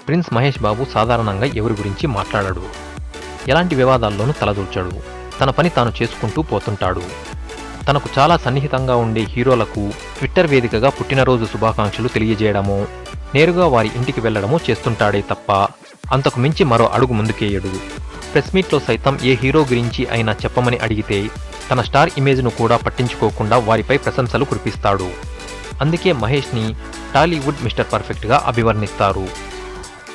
Prince Mahesh Babu సాధారణంగా ఎవరి గురించి మాట్లాడడు. ఎలాంటి వివాదాల్లోనూ తలదూర్చడు. తన పని తాను చేసుకుంటూ పోతుంటాడు. తనకు చాలా సన్నిహితంగా ఉండే హీరోలకు ట్విట్టర్ వేదికగా పుట్టినరోజు శుభాకాంక్షలు తెలియజేయడమో, నేరుగా వారి ఇంటికి వెళ్లడమో చేస్తుంటాడే తప్ప అంతకు మించి మరో అడుగు ముందుకేయడు. ప్రెస్ మీట్లో సైతం ఏ హీరో గురించి అయినా చెప్పమని అడిగితే తన స్టార్ ఇమేజ్ను కూడా పట్టించుకోకుండా వారిపై ప్రశంసలు కురిపిస్తాడు. అందుకే మహేష్ని టాలీవుడ్ మిస్టర్ పర్ఫెక్ట్గా అభివర్ణిస్తారు.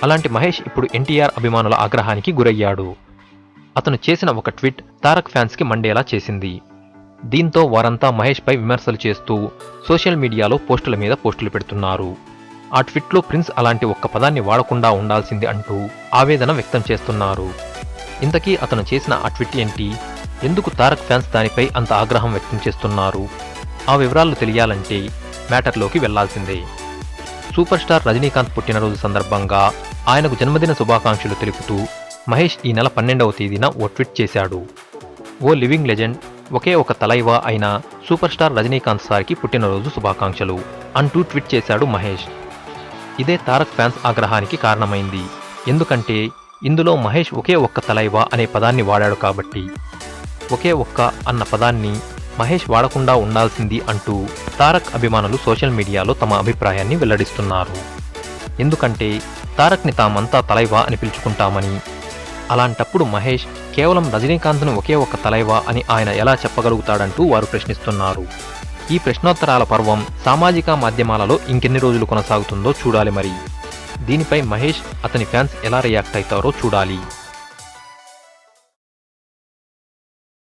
అలాంటి మహేష్ ఇప్పుడు ఎన్టీఆర్ అభిమానుల ఆగ్రహానికి గురయ్యాడు. అతను చేసిన ఒక ట్వీట్ తారక్ ఫ్యాన్స్కి మండేలా చేసింది. దీంతో వారంతా మహేష్పై విమర్శలు చేస్తూ సోషల్ మీడియాలో పోస్టుల మీద పోస్టులు పెడుతున్నారు. ఆ ట్వీట్లో ప్రిన్స్ అలాంటి ఒక్క పదాన్ని వాడకుండా ఉండాల్సింది అంటూ ఆవేదన వ్యక్తం చేస్తున్నారు. ఇంతకీ అతను చేసిన ఆ ట్వీట్ ఏంటి? ఎందుకు తారక్ ఫ్యాన్స్ దానిపై అంత ఆగ్రహం వ్యక్తం చేస్తున్నారు? ఆ వివరాలు తెలియాలంటే మ్యాటర్లోకి వెళ్లాల్సిందే. సూపర్ స్టార్ రజనీకాంత్ పుట్టినరోజు సందర్భంగా ఆయనకు జన్మదిన శుభాకాంక్షలు తెలుపుతూ మహేష్ ఈ నెల 12వ తేదీన ఓ ట్వీట్ చేశాడు. ఓ లివింగ్ లెజెండ్, ఒకే ఒక తలైవా అయిన సూపర్ స్టార్ రజనీకాంత్ సార్కి పుట్టినరోజు శుభాకాంక్షలు అంటూ ట్వీట్ చేశాడు మహేష్. ఇదే తారక్ ఫ్యాన్స్ ఆగ్రహానికి కారణమైంది. ఎందుకంటే ఇందులో మహేష్ ఒకే ఒక్క తలైవా అనే పదాన్ని వాడాడు కాబట్టి. ఒకే ఒక్క అన్న పదాన్ని మహేష్ వాడకుండా ఉండాల్సింది అంటూ తారక్ అభిమానులు సోషల్ మీడియాలో తమ అభిప్రాయాన్ని వెల్లడిస్తున్నారు. ఎందుకంటే తారక్ని తామంతా తలైవా అని పిలుచుకుంటామని, అలాంటప్పుడు మహేష్ కేవలం రజనీకాంత్ను ఒకే ఒక్క తలైవా అని ఆయన ఎలా చెప్పగలుగుతాడంటూ వారు ప్రశ్నిస్తున్నారు. ఈ ప్రశ్నోత్తరాల పర్వం సామాజిక మాధ్యమాలలో ఇంకెన్ని రోజులు కొనసాగుతుందో చూడాలి. మరి దీనిపై మహేష్, అతని ఫ్యాన్స్ ఎలా రియాక్ట్ అవుతారో చూడాలి.